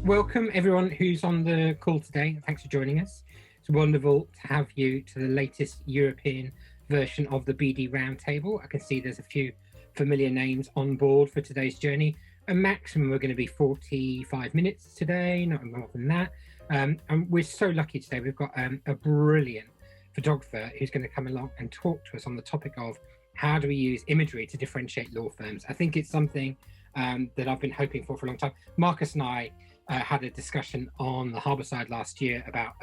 welcome everyone who's on the call today. Thanks for joining us. It's wonderful to have you to the latest European version of the BD Roundtable. I can see there's a few familiar names on board for today's journey. A maximum we're going to be 45 minutes today, not more than that. And we're so lucky today. We've got a brilliant photographer who's going to come along and talk to us on the topic of how do we use imagery to differentiate law firms. I think it's something that I've been hoping for a long time. Marcus and I had a discussion on the harbour side last year about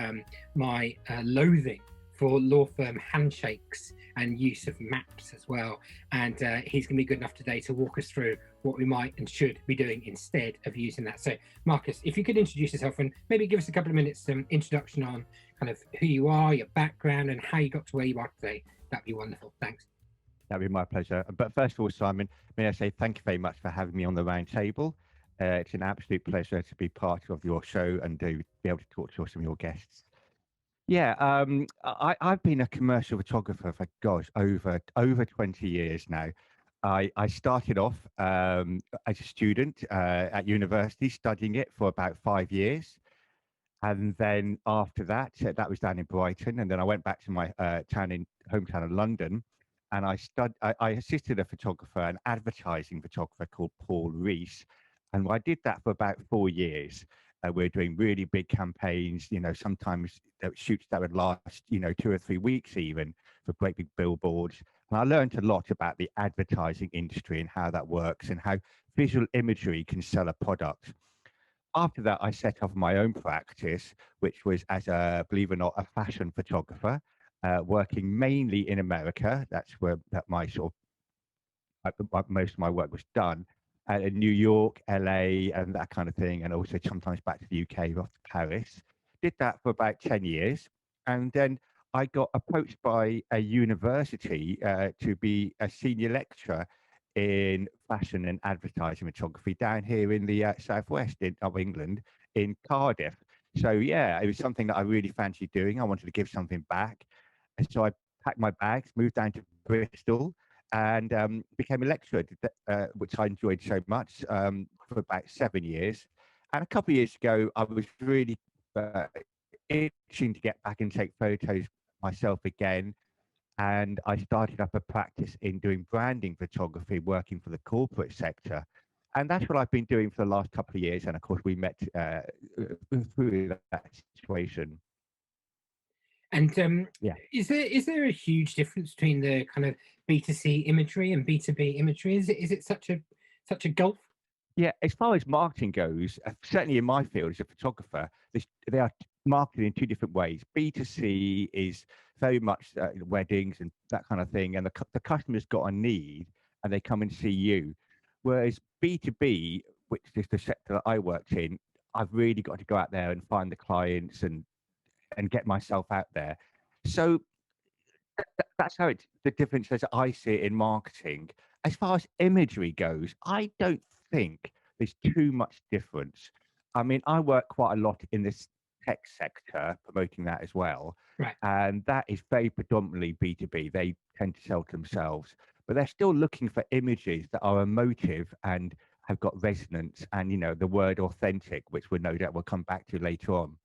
my loathing for law firm handshakes and use of maps as well. And he's going to be good enough today to walk us through what we might and should be doing instead of using that. So, Marcus, if you could introduce yourself and maybe give us a couple of minutes introduction on kind of who you are, your background, and how you got to where you are today, that'd be wonderful. Thanks. That'd be my pleasure. But first of all, Simon, may I say thank you very much for having me on the round table. It's an absolute pleasure to be part of your show and to be able to talk to some of your guests. Yeah, I've been a commercial photographer for, gosh, over 20 years now. I started off as a student at university, studying it for about 5 years. And then after that, that was down in Brighton. And then I went back to my hometown of London. And I assisted a photographer, an advertising photographer called Paul Rees. And I did that for about 4 years. We're doing really big campaigns, sometimes shoots that would last, 2 or 3 weeks even, for great big billboards. And I learned a lot about the advertising industry and how that works and how visual imagery can sell a product. After that, I set up my own practice, which was as believe it or not, a fashion photographer, working mainly in America. That's where most of my work was done, in New York, LA, and that kind of thing, and also sometimes back to the UK, off to Paris. Did that for about 10 years, and then I got approached by a university to be a senior lecturer in fashion and advertising photography down here in the southwest of England, in Cardiff. So yeah, it was something that I really fancied doing. I wanted to give something back, and so I packed my bags, moved down to Bristol, and became a lecturer, which I enjoyed so much, for about 7 years. And a couple of years ago, I was really itching to get back and take photos myself again. And I started up a practice in doing branding photography, working for the corporate sector. And that's what I've been doing for the last couple of years. And of course, we met through that situation. And Yeah. is there a huge difference between the kind of B2C imagery and B2B imagery? Is it such a gulf? Yeah, as far as marketing goes, certainly in my field as a photographer, they are marketed in two different ways. B2C is very much weddings and that kind of thing, and the customer's got a need and they come and see you. Whereas B2B, which is the sector that I worked in, I've really got to go out there and find the clients and get myself out there. So that's how the difference as I see it in marketing. As far as imagery goes, I don't think there's too much difference. I mean, I work quite a lot in this tech sector, promoting that as well. Right. And that is very predominantly B2B. They tend to sell to themselves, but they're still looking for images that are emotive and have got resonance and, the word authentic, which we no doubt we'll come back to later on.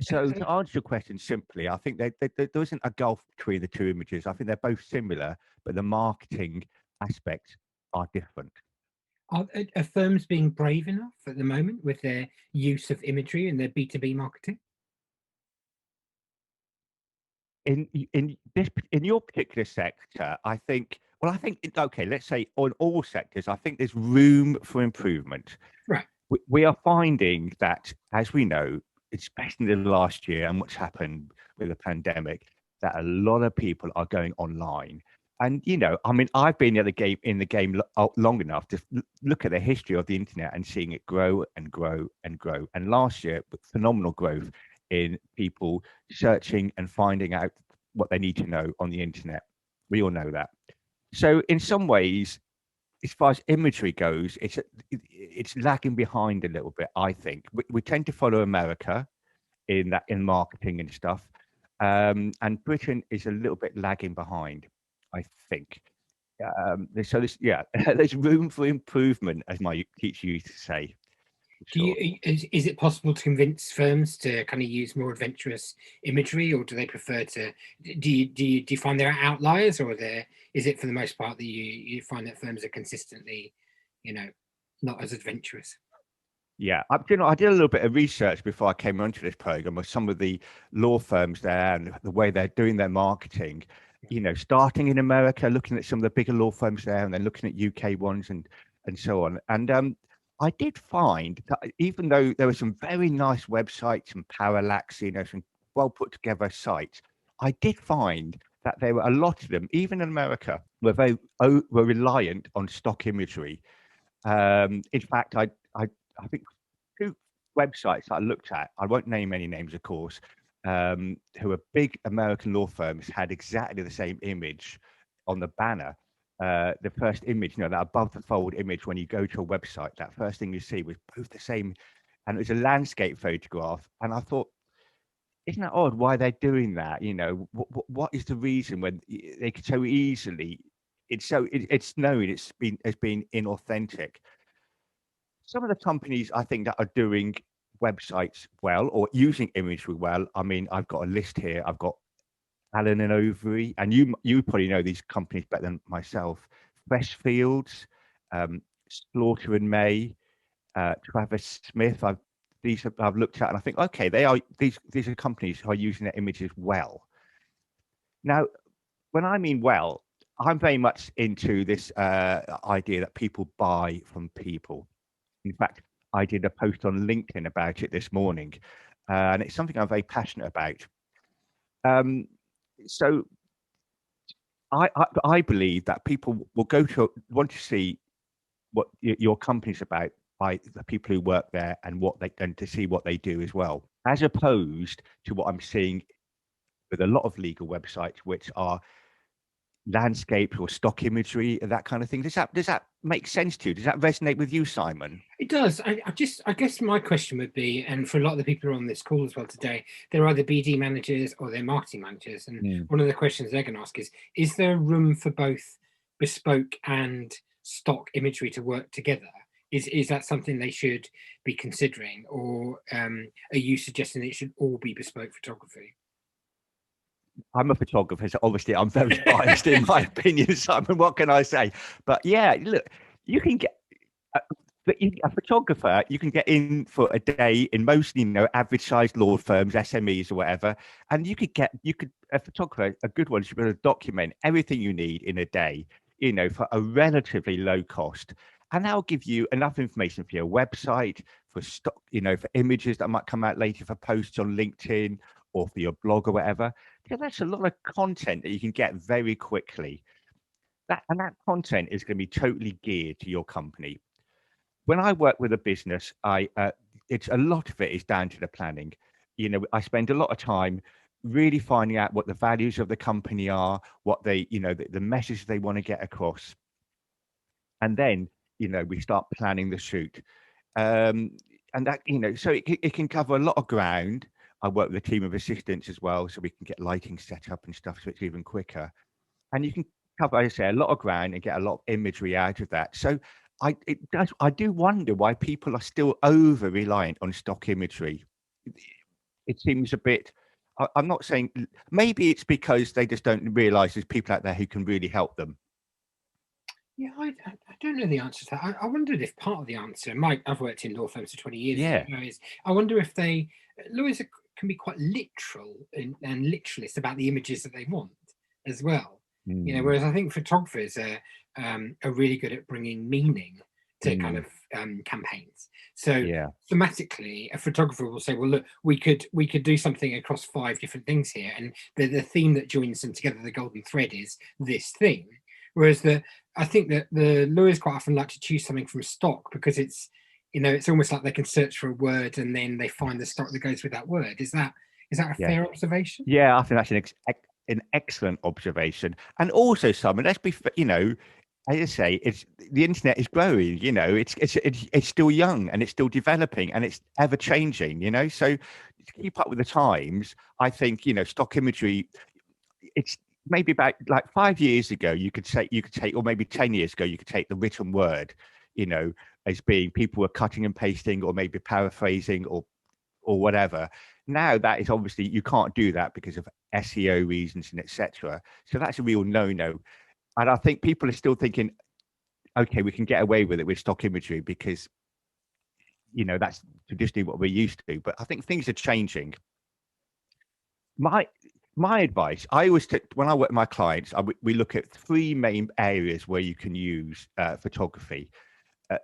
So to answer your question simply, I think there isn't a gulf between the two images. I think they're both similar, but the marketing aspects are different. Are firms being brave enough at the moment with their use of imagery in their B2B marketing? In your particular sector, I think. Well, I think okay. Let's say on all sectors, I think there's room for improvement. Right. We are finding that, as we know, especially in the last year and what's happened with the pandemic, that a lot of people are going online. And I mean, I've been in the game long enough to look at the history of the internet and seeing it grow and grow and grow. And last year, phenomenal growth in people searching and finding out what they need to know on the internet. We all know that. So in some ways, as far as imagery goes, it's lagging behind a little bit. I think we tend to follow America in marketing and stuff, and Britain is a little bit lagging behind, I think. So there's room for improvement, as my teacher used to say. Sure. Is it possible to convince firms to kind of use more adventurous imagery, or do they prefer to? Do you find there are outliers, or is it for the most part that you find that firms are consistently, you know, not as adventurous? Yeah, I did a little bit of research before I came onto this program of some of the law firms there and the way they're doing their marketing. Starting in America, looking at some of the bigger law firms there, and then looking at UK ones and so on. And I did find that even though there were some very nice websites and parallax, some well put together sites, I did find that there were a lot of them, even in America, were reliant on stock imagery. In fact, I think two websites I looked at, I won't name any names, of course, who are big American law firms, had exactly the same image on the banner. The first image, that above the fold image when you go to a website, that first thing you see was both the same, and it was a landscape photograph. And I thought, isn't that odd why they're doing that? What is the reason when they could so easily? It's known it's been inauthentic. Some of the companies I think that are doing websites well or using imagery well. I mean, I've got a list here. I've got Allen and Overy, and you probably know these companies better than myself. Freshfields, Slaughter and May, Travis Smith. I've looked at and I think, okay, these are companies who are using their images well. Now, when I mean well, I'm very much into this idea that people buy from people. In fact, I did a post on LinkedIn about it this morning, and it's something I'm very passionate about. So I believe that people will want to see what your company's about by the people who work there and to see what they do as well, as opposed to what I'm seeing with a lot of legal websites, which are landscapes or stock imagery and that kind of thing. Does that make sense to you? Does that resonate with you, Simon? It does. I guess my question would be, and for a lot of the people who are on this call as well today, they're either BD managers or they're marketing managers. And one of the questions they're going to ask is there room for both bespoke and stock imagery to work together? Is that something they should be considering, or are you suggesting it should all be bespoke photography? I'm a photographer, so obviously I'm very biased in my opinion, Simon. What can I say? But yeah, look, you can get a photographer. You can get in for a day in most, average sized law firms, SMEs or whatever, and a photographer, a good one, should be able to document everything you need in a day, for a relatively low cost. And that'll give you enough information for your website, for stock, for images that might come out later, for posts on LinkedIn or for your blog or whatever. Because that's a lot of content that you can get very quickly. That content is going to be totally geared to your company. When I work with a business, it's a lot of it is down to the planning. I spend a lot of time really finding out what the values of the company are, what they, the message they want to get across. And then, we start planning the shoot. And that, so it can cover a lot of ground. I work with a team of assistants as well, so we can get lighting set up and stuff, so it's even quicker. And you can cover, as I say, a lot of ground and get a lot of imagery out of that. So I do wonder why people are still over reliant on stock imagery. It seems a bit. I'm not saying, maybe it's because they just don't realize there's people out there who can really help them. Yeah, I don't know the answer to that. I wondered if part of the answer, I've worked in law firms for 20 years. Yeah. I wonder if lawyers can be quite literal and literalist about the images that they want as well. Whereas I think photographers are really good at bringing meaning to kind of campaigns. So thematically, a photographer will say, well, look, we could do something across 5 different things here, and the theme that joins them together, the golden thread, is this thing. Whereas I think that the lawyers quite often like to choose something from stock because it's almost like they can search for a word and then they find the stock that goes with that word. Is that a fair observation? Yeah, I think that's an excellent observation. And also, Simon, let's be, as I say, it's the internet is growing. It's still young and it's still developing and it's ever changing. So to keep up with the times, I think stock imagery. It's maybe about like 5 years ago, you could take, or maybe 10 years ago, you could take the written word, you know, as being people were cutting and pasting or maybe paraphrasing or whatever. Now that is obviously, you can't do that because of SEO reasons and etc. So that's a real no-no. And I think people are still thinking, okay, we can get away with it with stock imagery because, you know, that's traditionally what we're used to. But I think things are changing. My advice, I always take, when I work with my clients, we look at three main areas where you can use photography.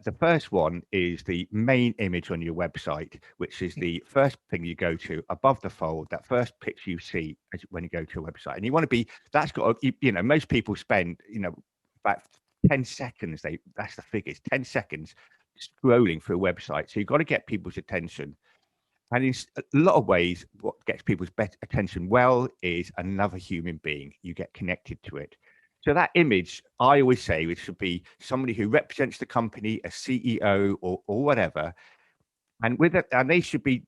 The first one is the main image on your website, which is the first thing you go to above the fold, that first picture you see when you go to a website. And you want to be, that's got, you know, most people spend, you know, about 10 seconds, that's the figures, 10 seconds scrolling through a website. So you've got to get people's attention. And in a lot of ways, what gets people's attention well is another human being. You get connected to it. So that image, I always say, it should be somebody who represents the company, a CEO or whatever, and and they should be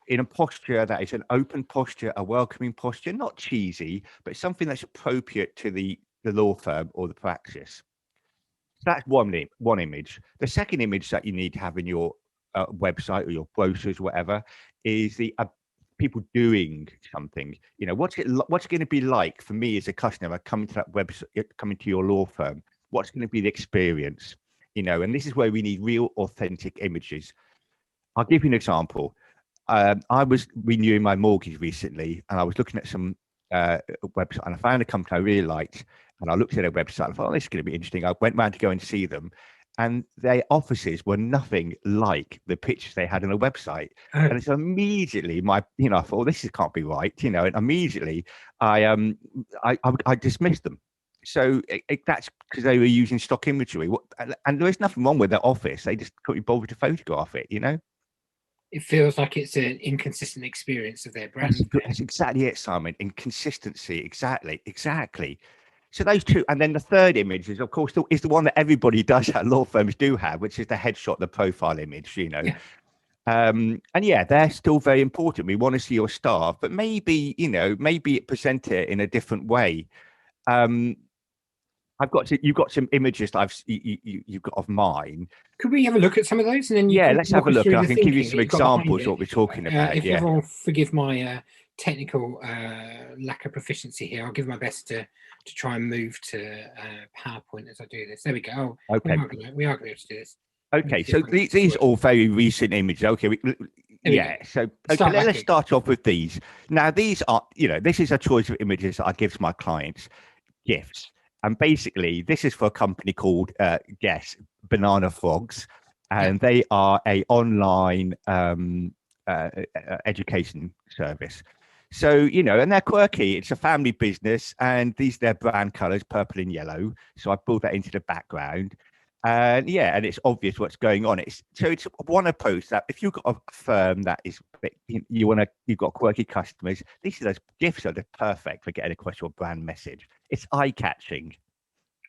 in a posture that is an open posture, a welcoming posture, not cheesy, but something that's appropriate to the law firm or the practice. So that's one image. The second image that you need to have in your website or your brochures, whatever, is the people doing something. You know, what's it going to be like for me as a customer coming to that website, coming to your law firm? What's going to be the experience? You know, and this is where we need real, authentic images. I'll give you an example. I was renewing my mortgage recently, and I was looking at some website, and I found a company I really liked, and I looked at their website. And I thought, oh, this is going to be interesting. I went round to go and see them, and their offices were nothing like the pictures they had on the website. And it's immediately I thought, oh, this can't be right, you know. And immediately I dismissed them. So that's because they were using stock imagery, and there is nothing wrong with their office. They just couldn't be bothered to photograph it, you know. It feels like it's an inconsistent experience of their brand. That's exactly it, Simon. Inconsistency, exactly. So those two, and then the third image is, of course, is the one that everybody does have, law firms do have, which is the headshot, the profile image, you know. Yeah. And yeah, they're still very important. We want to see your staff, but maybe, you know, present it in a different way. You've got some images that you've got of mine. Could we have a look at some of those? And then let's have a look. And I can give you some examples of what we're talking about. If everyone forgive my technical lack of proficiency here, I'll give my best to try and move to PowerPoint as I do this. There we go. Oh, okay. We are going to be able to do this. Okay, so these are all very recent images. Okay, so okay, let's start off with these. Now, these are, you know, this is a choice of images that I give to my clients, gifs. And basically, this is for a company called Guess Banana Frogs, and they are a online education service. So, you know, and they're quirky. It's a family business, and these are their brand colors, purple and yellow. So I pulled that into the background. And and it's obvious what's going on. It's one approach that if you've got a firm that is, you've got quirky customers, those gifs are perfect for getting across your brand message. It's eye-catching.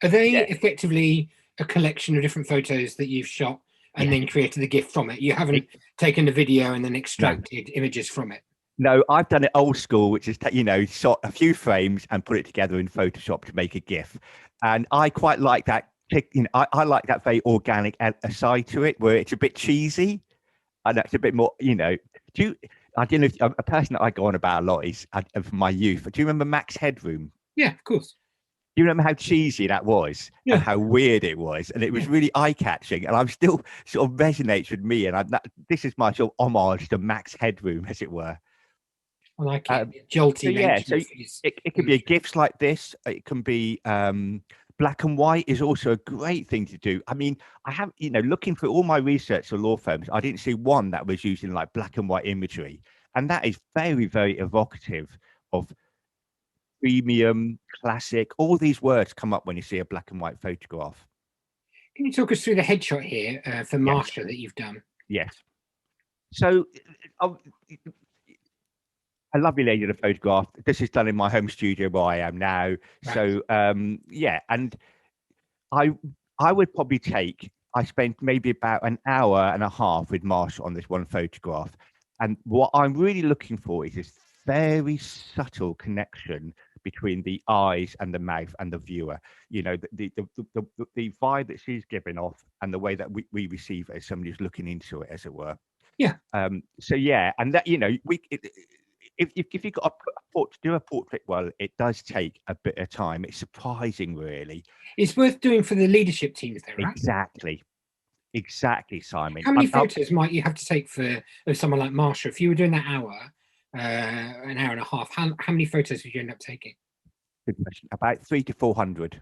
Are they effectively a collection of different photos that you've shot and then created the GIF from it? You haven't taken the video and then extracted images from it? No, I've done it old school, which is, you know, shot a few frames and put it together in Photoshop to make a GIF. And I quite like that. You know, I like that very organic side to it, where it's a bit cheesy, and that's a bit more, you know. I don't know if a person that I go on about a lot is from my youth. Do you remember Max Headroom? Yeah, of course. Do you remember how cheesy that was and how weird it was? And it was really eye-catching, and I'm still sort of resonates with me. And this is my sort of homage to Max Headroom, as it were. I like it. Jolty. So it can be gifs like this. It can be black and white is also a great thing to do. I mean, I have, you know, looking through all my research for law firms, I didn't see one that was using like black and white imagery. And that is very, very evocative of premium, classic. All these words come up when you see a black and white photograph. Can you talk us through the headshot here for Marsha that you've done? Yes. So a lovely lady in a photograph. This is done in my home studio where I am now. Right. So and I would probably I spent maybe about an hour and a half with Marsha on this one photograph. And what I'm really looking for is this very subtle connection between the eyes and the mouth and the viewer. You know, the vibe that she's giving off and the way that we receive it as somebody who's looking into it, as it were. Yeah. So yeah, and that, you know, if you've got to do a portrait well, it does take a bit of time. It's surprising, really. It's worth doing for the leadership teams, though, right? Exactly, Simon. How many photos might you have to take of someone like Marsha? If you were doing that hour, an hour and a half, how many photos would you end up taking? Good question. About 300 to 400.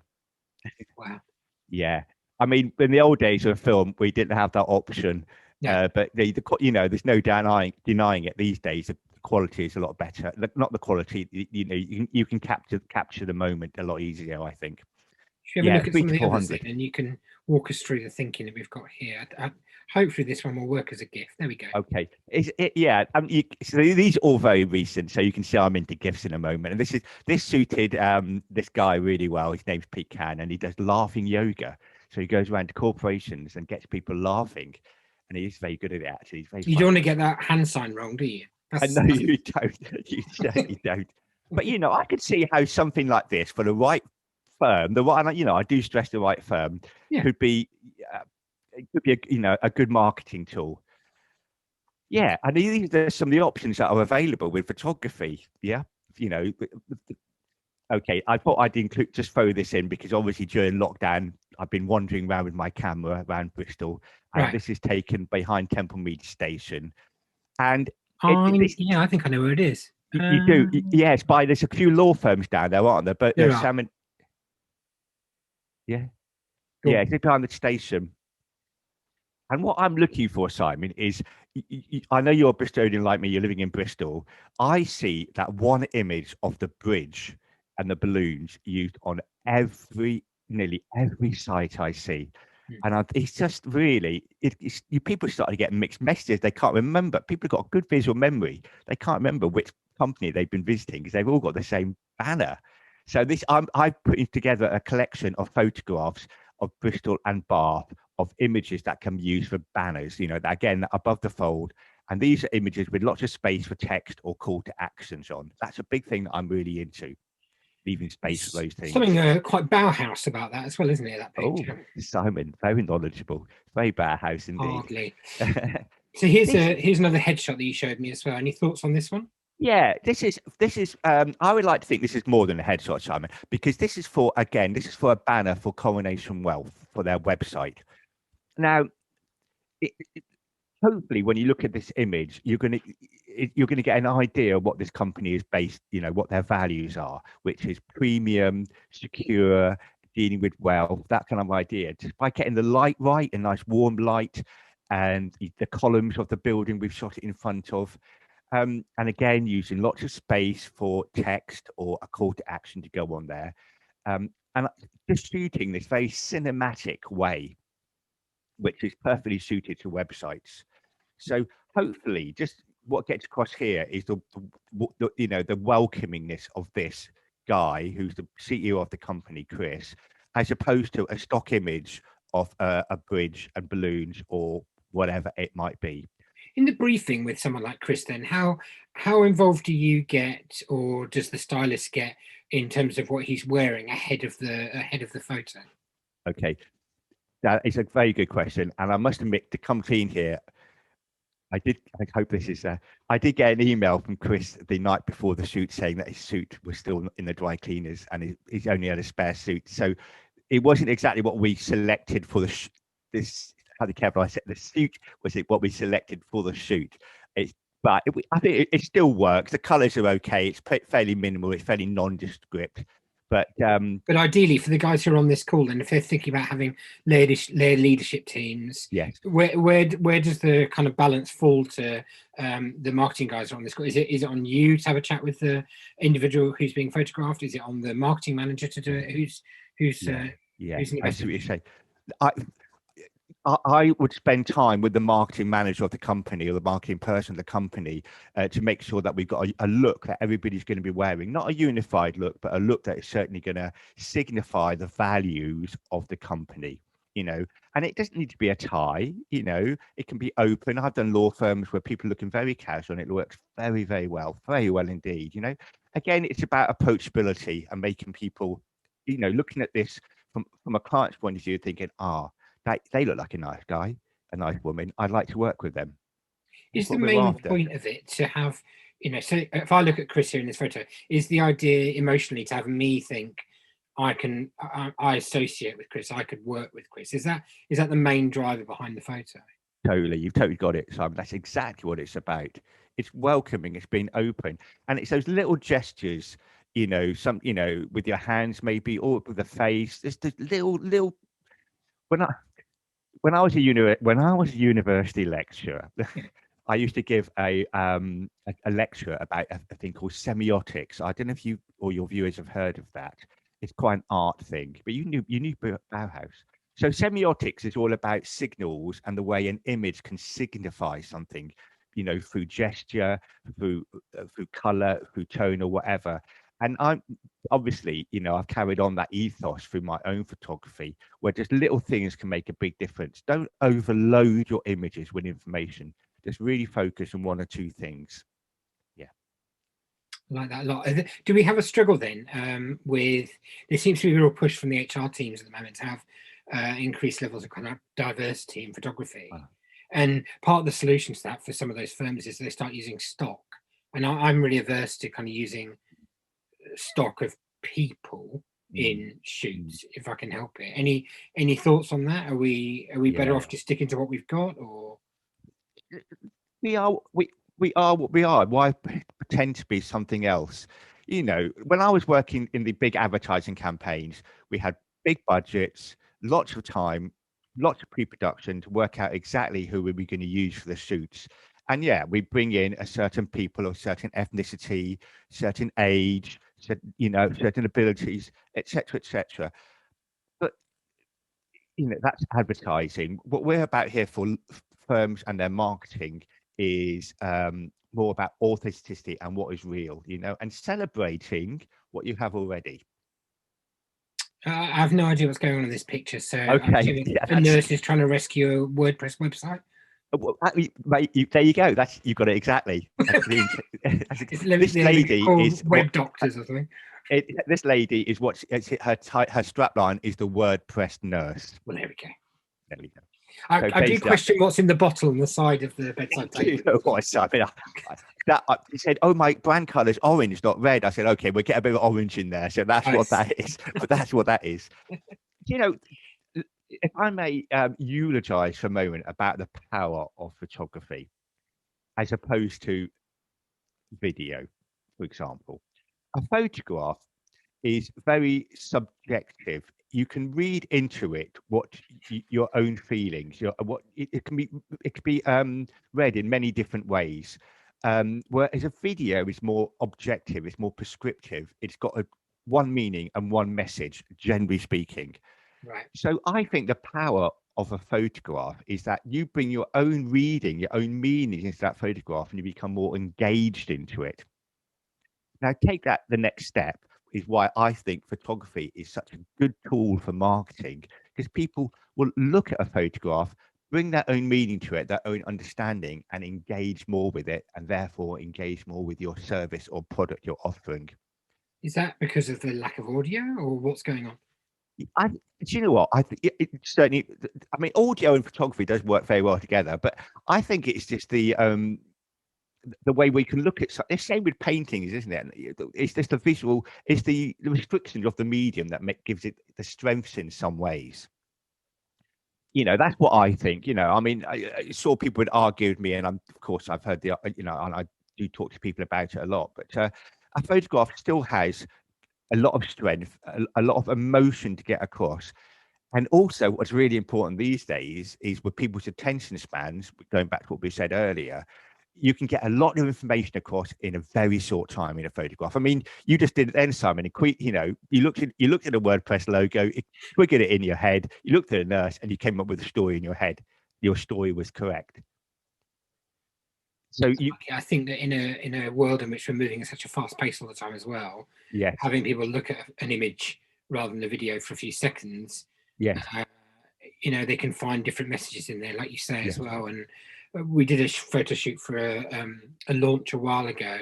Wow. Yeah. I mean, in the old days of film, we didn't have that option. Yeah. But you know, there's no denying it. These days, the quality is a lot better. Not the quality, you know, you can capture the moment a lot easier, I think. Should we have a look at some of the others then, and you can walk us through the thinking that we've got here. Hopefully this one will work as a GIF. There we go. Okay. Yeah. So these are all very recent, so you can see I'm into GIFs in a moment. And this suited this guy really well. His name's Pete Can, and he does laughing yoga. So he goes around to corporations and gets people laughing, and he's very good at it. Actually, he's very. You don't want to get that hand sign wrong, do you? I know you don't. You certainly don't. But you know, I could see how something like this for the right firm, I do stress the right firm, could be a good marketing tool. Yeah, and these are some of the options that are available with photography. Yeah, you know. Okay, I thought I'd just throw this in because obviously during lockdown I've been wandering around with my camera around Bristol, and this is taken behind Temple Mead Station, and I think I know where it is. You do, yes. There's a few law firms down there, aren't there? But there's some. Yeah, yeah. It's behind the station. And what I'm looking for, Simon, is I know you're a Bristolian like me. You're living in Bristol. I see that one image of the bridge and the balloons used on nearly every site I see. And it's just really, people start to get mixed messages. They can't remember. People have got a good visual memory. They can't remember which company they've been visiting because they've all got the same banner. So I've put together a collection of photographs of Bristol and Bath of images that can be used for banners, you know, that, again, above the fold. And these are images with lots of space for text or call to actions on. That's a big thing that I'm really into, leaving space for those things. Something quite Bauhaus about that as well, isn't it, that picture? Oh, Simon, very knowledgeable. Very Bauhaus indeed. Hardly. So here's another headshot that you showed me as well. Any thoughts on this one? Yeah, this is I would like to think this is more than a headshot, Simon, because this is for a banner for Coronation Wealth for their website. Now, hopefully, when you look at this image, you're going to get an idea of what this company is based, you know, what their values are, which is premium, secure, dealing with wealth, that kind of idea. Just by getting the light right, a nice warm light, and the columns of the building we've shot it in front of. And again, using lots of space for text or a call to action to go on there. And just shooting this very cinematic way, which is perfectly suited to websites. So hopefully, just what gets across here is the welcomingness of this guy who's the CEO of the company, Chris, as opposed to a stock image of a bridge and balloons or whatever it might be. In the briefing with someone like Chris, then how involved do you get, or does the stylist get, in terms of what he's wearing ahead of the photo? Okay, that is a very good question, and I must admit, to come clean here, I hope this is. I did get an email from Chris the night before the shoot saying that his suit was still in the dry cleaners and he's only had a spare suit, so it wasn't exactly what we selected for this. How careful I said the suit was what we selected for the shoot. But I think it still works. The colours are okay. It's fairly minimal. It's fairly nondescript. But ideally, for the guys who are on this call, and if they're thinking about having layered leadership teams, yes, where does the kind of balance fall to the marketing guys on this call? Is it on you to have a chat with the individual who's being photographed? Is it on the marketing manager to do it? Who's I see what you're saying. I would spend time with the marketing manager of the company or the marketing person of the company to make sure that we've got a look that everybody's going to be wearing, not a unified look, but a look that is certainly going to signify the values of the company, you know. And it doesn't need to be a tie, you know, it can be open. I've done law firms where people are looking very casual and it works very, very well indeed, you know. again, it's about approachability and making people, looking at this from a client's point of view, thinking, they look like a nice guy, a nice woman. I'd like to work with them. Is the main point of it to have, so if I look at Chris here in this photo, is the idea emotionally to have me think I associate with Chris, I could work with Chris? Is that the main driver behind the photo? Totally, you've totally got it, Simon. That's exactly what it's about. It's welcoming, it's being open, and it's those little gestures, with your hands maybe, or with the face. There's the little. When I was a university lecturer, I used to give a lecture about a thing called semiotics. I don't know if you or your viewers have heard of that. It's quite an art thing, but you knew Bauhaus. So semiotics is all about signals and the way an image can signify something, through gesture, through color, through tone, or whatever. And I'm obviously, I've carried on that ethos through my own photography, where just little things can make a big difference. Don't overload your images with information. Just really focus on one or two things. Yeah. I like that a lot. Do we have a struggle then with, there seems to be a real push from the HR teams at the moment to have increased levels of kind of diversity in photography. And part of the solution to that for some of those firms is they start using stock. And I'm really averse to kind of using stock of people in shoots if I can help it. Any thoughts on that? Are we better off just sticking to what we've got, or we are what we are? Why pretend to be something else? When I was working in the big advertising campaigns, we had big budgets, lots of time, lots of pre-production to work out exactly who we were going to use for the shoots. And we bring in a certain people of certain ethnicity, certain age, certain abilities, etc., etc. But that's advertising. What we're about here for firms and their marketing is more about authenticity and what is real, and celebrating what you have already. I have no idea what's going on in this picture. So okay, a nurse is trying to rescue a WordPress website. Well, there you go. You've got it exactly. This lady is web doctors or something. This lady is her strap line is the WordPress nurse. Well, there we go. There we go. I do question what's in the bottle on the side of the bedside table. He said, "Oh, my brand colour is orange, not red." I said, "Okay, we'll get a bit of orange in there." So that's what that is. But that's what that is. If I may eulogize for a moment about the power of photography as opposed to video, for example, a photograph is very subjective. You can read into it what your own feelings, it can be read in many different ways. Whereas a video is more objective, it's more prescriptive. It's got one meaning and one message, generally speaking. Right. So I think the power of a photograph is that you bring your own reading, your own meaning into that photograph, and you become more engaged into it. Now, take that the next step is why I think photography is such a good tool for marketing, because people will look at a photograph, bring their own meaning to it, their own understanding, and engage more with it, and therefore engage more with your service or product you're offering. Is that because of the lack of audio, or what's going on? Do you know what? I think it certainly. I mean, audio and photography does work very well together, but I think it's just the way we can look at something. It's the same with paintings, isn't it? It's just the visual. It's the restrictions of the medium that gives it the strengths in some ways. That's what I think. I mean, I saw people would argue with me, and of course, I've heard and I do talk to people about it a lot. But a photograph still has a lot of strength, a lot of emotion to get across. And also what's really important these days is with people's attention spans, going back to what we said earlier, you can get a lot of information across in a very short time in a photograph. I mean, you just did it then, Simon. You looked at a WordPress logo, it triggered it in your head, you looked at a nurse and you came up with a story in your head. Your story was correct. So I think that in a world in which we're moving at such a fast pace all the time as well, yes, having people look at an image rather than a video for a few seconds, yes, they can find different messages in there, like you say, as well. And we did a photo shoot for a launch a while ago,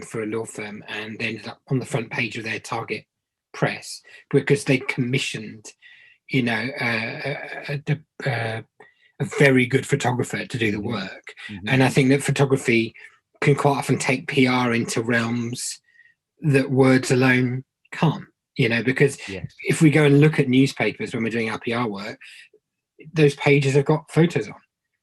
for a law firm, and they ended up on the front page of their target press because they commissioned, you know, a very good photographer to do the work. And I think that photography can quite often take PR into realms that words alone can't, you know, because if we go and look at newspapers when we're doing our PR work, those pages have got photos on,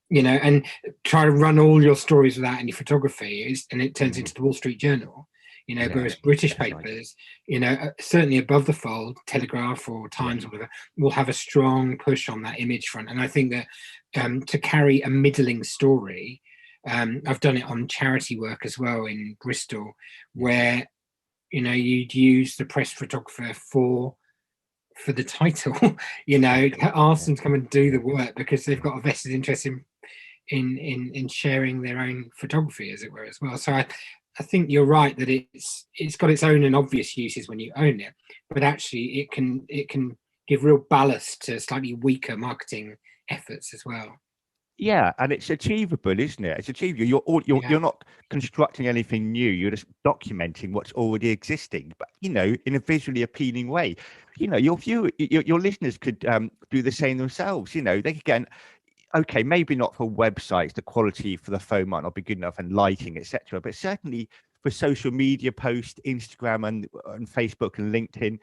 you know, and try to run all your stories without any photography and it turns into the Wall Street Journal, you know. Whereas British papers, you know, certainly above the fold, Telegraph or Times or whatever, will have a strong push on that image front. And I think that to carry a middling story, I've done it on charity work as well in Bristol, where, you know, you'd use the press photographer for the title, you know, ask them to come and do the work because they've got a vested interest in sharing their own photography, as it were, as well. So I think you're right that it's got its own and obvious uses when you own it, but actually it can give real ballast to slightly weaker marketing efforts as well. Yeah, and it's achievable, isn't it? It's achievable. You're not constructing anything new. You're just documenting what's already existing, but, you know, in a visually appealing way. You know, your listeners could do the same themselves. You know, they could get, okay, maybe not for websites, the quality for the phone might not be good enough, and lighting, etc. But certainly for social media posts, Instagram and Facebook and LinkedIn,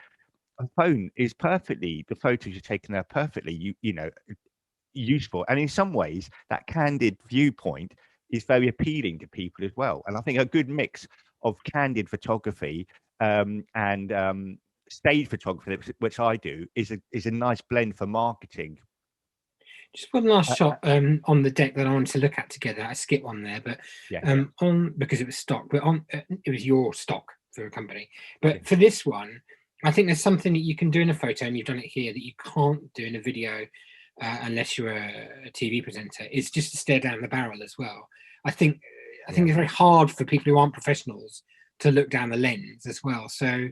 a phone is perfectly. The photos you're taking are perfectly. You know. Useful, and in some ways that candid viewpoint is very appealing to people as well. And I think a good mix of candid photography and stage photography, which I do, is a nice blend for marketing. Just one last shot on the deck that I wanted to look at together. I skipped one there, but on, because it was stock, but on it was your stock for a company. But for this one, I think there's something that you can do in a photo, and you've done it here, that you can't do in a video unless you're a TV presenter. It's just to stare down the barrel as well. I think it's very hard for people who aren't professionals to look down the lens as well. So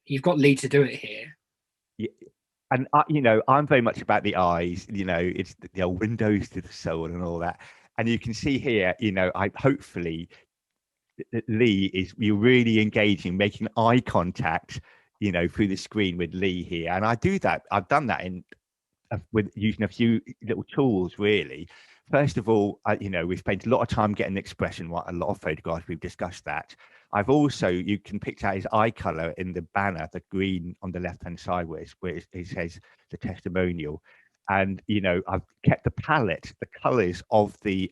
you've got Lee to do it here. Yeah. And you know, I'm very much about the eyes. You know, it's the old windows to the soul and all that. And you can see here, you know, hopefully Lee you're really engaging, making eye contact, you know, through the screen with Lee here. And I do that. I've done that with using a few little tools, really. First of all, you know, we've spent a lot of time getting the expression right, a lot of photographs, we've discussed that. I've also, you can pick out his eye color in the banner, the green on the left hand side where it says the testimonial. And, you know, I've kept the palette, the colors of the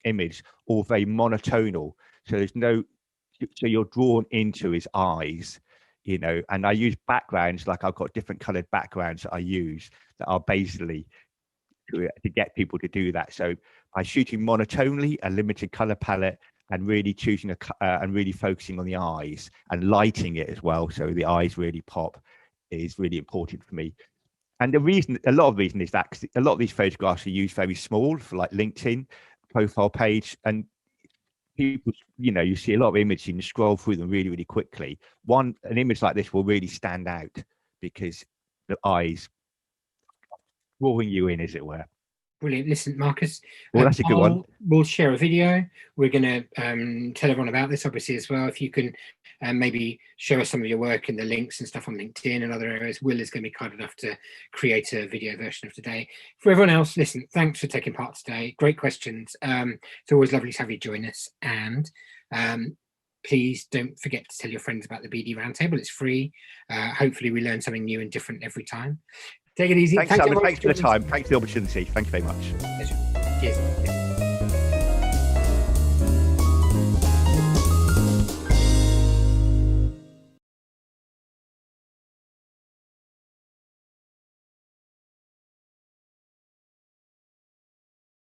image all very monotonal, so so you're drawn into his eyes, you know. And I use backgrounds, like I've got different colored backgrounds that I use that are basically to get people to do that. So by shooting monotonely, a limited color palette, and really choosing and really focusing on the eyes and lighting it as well, so the eyes really pop, is really important for me. And a lot of the reason is that a lot of these photographs are used very small for like LinkedIn profile page, and people, you know, you see a lot of images and you scroll through them really, really quickly. An image like this will really stand out because the eyes drawing you in, as it were. Brilliant. Listen, Marcus, well, that's a good one. We'll share a video. We're going to tell everyone about this, obviously, as well. If you can maybe show us some of your work and the links and stuff on LinkedIn and other areas. Will is going to be kind enough to create a video version of today. For everyone else, listen, thanks for taking part today. Great questions. It's always lovely to have you join us. And please don't forget to tell your friends about the BD Roundtable. It's free. Hopefully we learn something new and different every time. Take it easy. Thanks, Simon. Thanks for the time. Thanks for the opportunity. Thank you very much. Cheers.